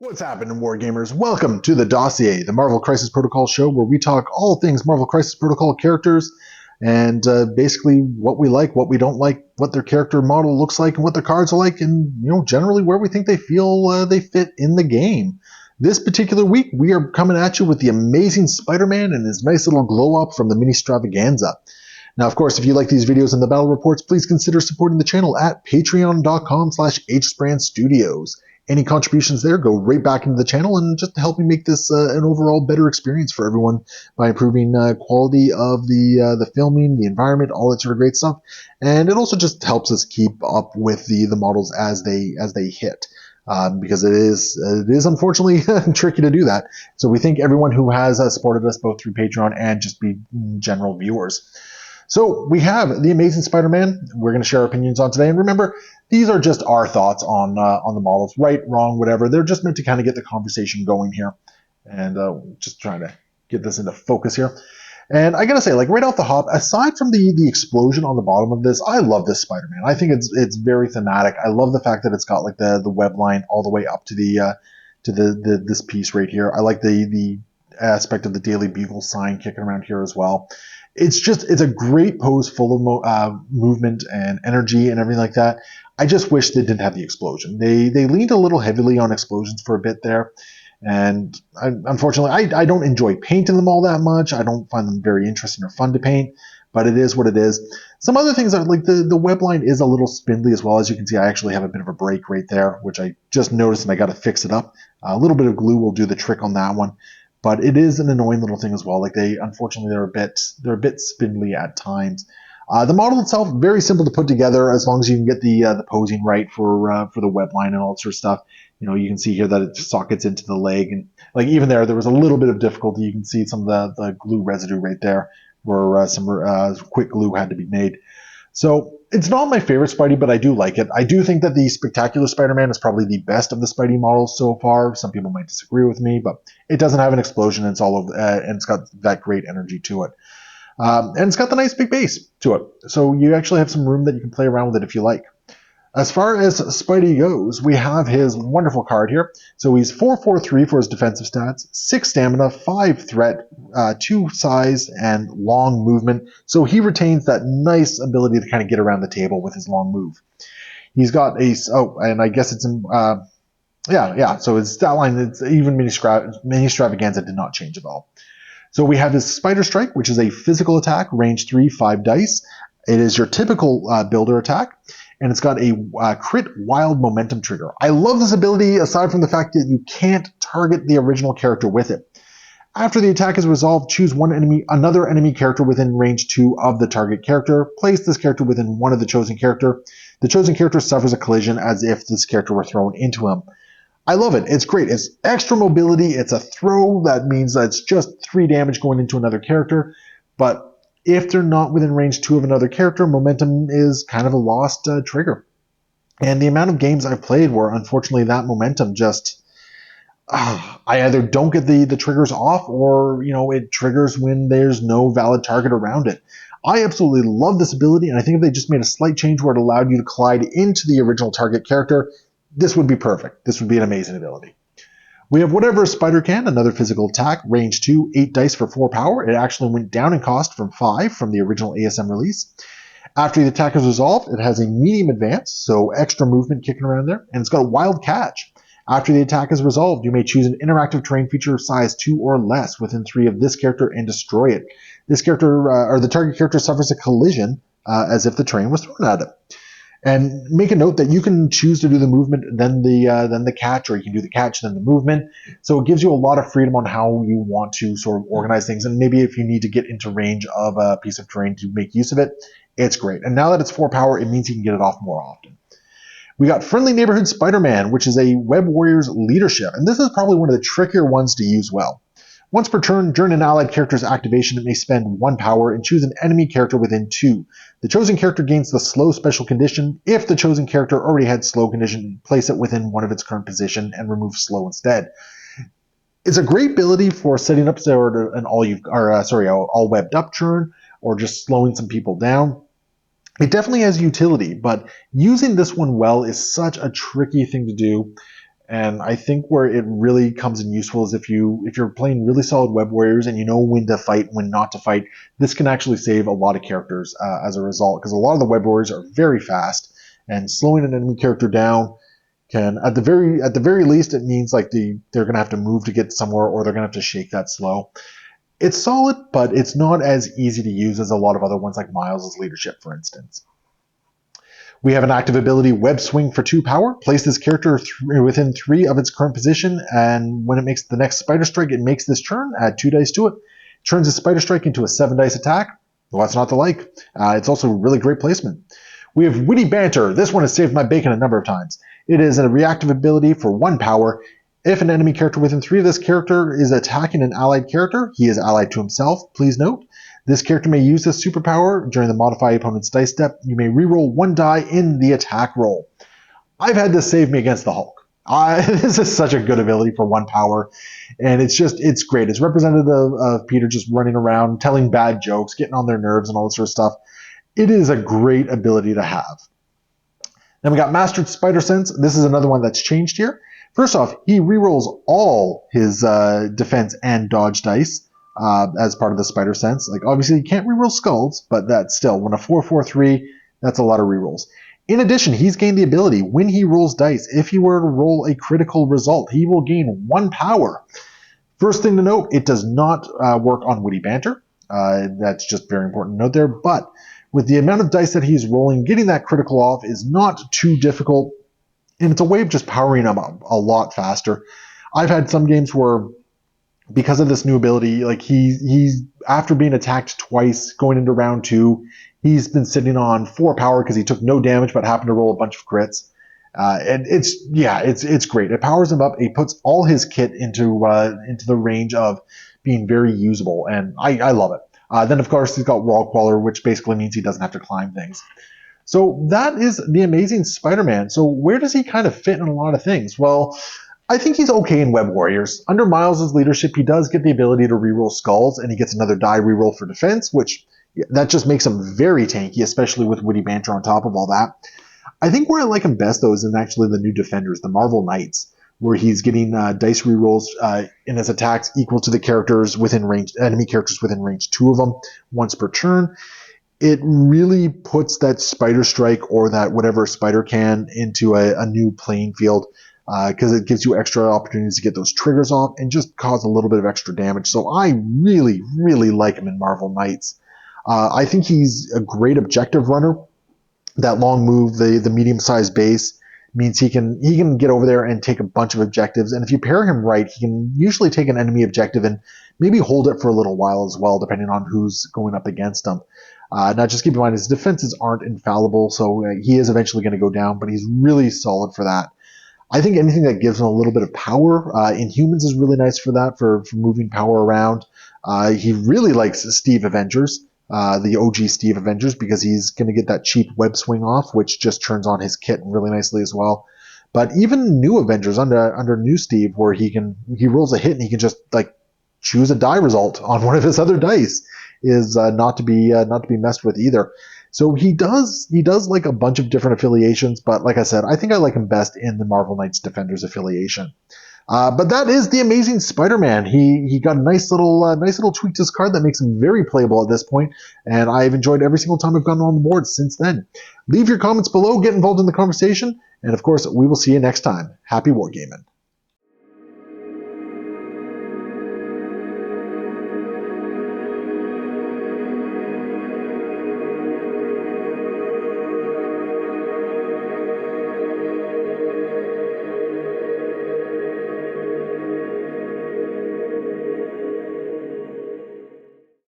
What's happening, Wargamers? Welcome to the Dossier, the Marvel Crisis Protocol show where we talk all things Marvel Crisis Protocol characters and basically what we like, what we don't like, what their character model looks like, and what their cards are like, and generally where we think they feel they fit in the game. This particular week, we are coming at you with the amazing Spider-Man and his nice little glow-up from the mini Stravaganza. Now, of course, if you like these videos and the battle reports, please consider supporting the channel at patreon.com/hsprandstudios. Any contributions there go right back into the channel and just to help me make this an overall better experience for everyone by improving quality of the filming, the environment, all that sort of great stuff. And it also just helps us keep up with the models as they hit. Because it is unfortunately tricky to do that. So we thank everyone who has supported us both through Patreon and just be general viewers. So we have the Amazing Spider-Man. We're going to share our opinions on today. And remember, these are just our thoughts on the models, right, wrong, whatever. They're just meant to kind of get the conversation going here. And just trying to get this into focus here. And I got to say, like right off the hop, aside from the explosion on the bottom of this, I love this Spider-Man. I think it's very thematic. I love the fact that it's got like the web line all the way up to this piece right here. I like the aspect of the Daily Bugle sign kicking around here as well. It's a great pose full of movement and energy and everything like that. I just wish they didn't have the explosion. They leaned a little heavily on explosions for a bit there. And unfortunately, I don't enjoy painting them all that much. I don't find them very interesting or fun to paint, but it is what it is. Some other things are like the web line is a little spindly as well. As you can see, I actually have a bit of a break right there, which I just noticed and I got to fix it up. A little bit of glue will do the trick on that one. But it is an annoying little thing as well. Like unfortunately, they're a bit spindly at times. The model itself, very simple to put together as long as you can get the posing right for the web line and all that sort of stuff. You can see here that it sockets into the leg, and like even there was a little bit of difficulty. You can see some of the glue residue right there, where some quick glue had to be made. So it's not my favorite Spidey, but I do like it. I do think that the Spectacular Spider-Man is probably the best of the Spidey models so far. Some people might disagree with me, but it doesn't have an explosion. It's all over, and it's got that great energy to it. And it's got the nice big base to it. So you actually have some room that you can play around with it if you like. As far as Spidey goes, we have his wonderful card here. So he's 4/4/3 for his defensive stats, 6 stamina, 5 threat, 2 size, and long movement. So he retains that nice ability to kind of get around the table with his long move. He's got and I guess it's in, so his stat line, it's even mini Stravaganza did not change at all. So we have his Spider Strike, which is a physical attack, range 3, 5 dice. It is your typical builder attack. And it's got a crit wild momentum trigger. I love this ability aside from the fact that you can't target the original character with it. After the attack is resolved, choose another enemy character within range 2 of the target character. Place this character within one of the chosen character. The chosen character suffers a collision as if this character were thrown into him. I love it. It's great. It's extra mobility. It's a throw. That means that it's just 3 damage going into another character. But if they're not within range 2 of another character, momentum is kind of a lost trigger. And the amount of games I've played where, unfortunately, that momentum just... I either don't get the triggers off or, it triggers when there's no valid target around it. I absolutely love this ability, and I think if they just made a slight change where it allowed you to collide into the original target character, this would be perfect. This would be an amazing ability. We have Whatever a Spider Can, another physical attack, range 2, 8 dice for 4 power. It actually went down in cost from 5 from the original ASM release. After the attack is resolved, it has a medium advance, so extra movement kicking around there, and it's got a wild catch. After the attack is resolved, you may choose an interactive terrain feature size 2 or less within 3 of this character and destroy it. This character, or the target character, suffers a collision as if the terrain was thrown at it. And make a note that you can choose to do the movement, then the catch, or you can do the catch, then the movement. So it gives you a lot of freedom on how you want to sort of organize things. And maybe if you need to get into range of a piece of terrain to make use of it, it's great. And now that it's 4 power, it means you can get it off more often. We got Friendly Neighborhood Spider-Man, which is a Web Warriors leadership. And this is probably one of the trickier ones to use well. Once per turn, during an allied character's activation, it may spend 1 power and choose an enemy character within 2. The chosen character gains the slow special condition. If the chosen character already had slow condition, place it within one of its current position and remove slow instead. It's a great ability for setting up an all webbed up turn or just slowing some people down. It definitely has utility, but using this one well is such a tricky thing to do. And I think where it really comes in useful is if you're playing really solid web warriors and you know when to fight, when not to fight. This can actually save a lot of characters as a result, because a lot of the web warriors are very fast, and slowing an enemy character down can, at the very least, it means like they're gonna have to move to get somewhere, or they're gonna have to shake that slow. It's solid, but it's not as easy to use as a lot of other ones like Miles' leadership, for instance. We have an active ability, Web Swing for 2 power. Place this character within 3 of its current position, and when it makes the next Spider Strike, it makes this turn, add 2 dice to it. Turns the Spider Strike into a 7 dice attack. Well, that's not to like. It's also really great placement. We have Witty Banter. This one has saved my bacon a number of times. It is a reactive ability for 1 power. If an enemy character within 3 of this character is attacking an allied character, he is allied to himself, please note. This character may use this superpower during the modify opponent's dice step. You may reroll 1 die in the attack roll. I've had this save me against the Hulk. This is such a good ability for 1 power, and it's great. It's representative of Peter just running around, telling bad jokes, getting on their nerves, and all this sort of stuff. It is a great ability to have. Then we got Mastered Spider Sense. This is another one that's changed here. First off, he rerolls all his defense and dodge dice as part of the Spider Sense. Like, obviously, you can't reroll skulls, but that's still, when a 4-4-3, that's a lot of rerolls. In addition, he's gained the ability, when he rolls dice, if he were to roll a critical result, he will gain 1 power. First thing to note, it does not work on Witty Banter. That's just very important to note there, but with the amount of dice that he's rolling, getting that critical off is not too difficult, and it's a way of just powering him up a lot faster. I've had some games where, because of this new ability, like he's after being attacked twice going into round 2, he's been sitting on 4 power because he took no damage but happened to roll a bunch of crits. And it's great. It powers him up. It puts all his kit into the range of being very usable, and I love it. Then, of course, he's got Wall Queller, which basically means he doesn't have to climb things. So that is the Amazing Spider-Man. So where does he kind of fit in a lot of things? Well, I think he's okay in Web Warriors. Under Miles' leadership, he does get the ability to reroll skulls, and he gets another die reroll for defense, which that just makes him very tanky, especially with Witty Banter on top of all that. I think where I like him best, though, is in actually the new Defenders, the Marvel Knights, where he's getting dice rerolls in his attacks equal to the characters within range, enemy characters within range 2 of them, once per turn. It really puts that Spider Strike or that whatever Spider can into a new playing field, because it gives you extra opportunities to get those triggers off and just cause a little bit of extra damage. So I really, really like him in Marvel Knights. I think he's a great objective runner. That long move, the medium-sized base, means he can get over there and take a bunch of objectives. And if you pair him right, he can usually take an enemy objective and maybe hold it for a little while as well, depending on who's going up against him. Now, just keep in mind, his defenses aren't infallible, so he is eventually going to go down, but he's really solid for that. I think anything that gives him a little bit of power, Inhumans is really nice for that, for moving power around. He really likes Steve Avengers, the OG Steve Avengers, because he's going to get that cheap web swing off, which just turns on his kit really nicely as well. But even new Avengers under new Steve, where he rolls a hit and he can just like choose a die result on one of his other dice, is not to be messed with either. So he does like a bunch of different affiliations, but like I said, I think I like him best in the Marvel Knights Defenders affiliation. But that is the Amazing Spider-Man. He got a nice little tweak to his card that makes him very playable at this point, and I've enjoyed every single time I've gotten on the board since then. Leave your comments below, get involved in the conversation, and of course, we will see you next time. Happy wargaming.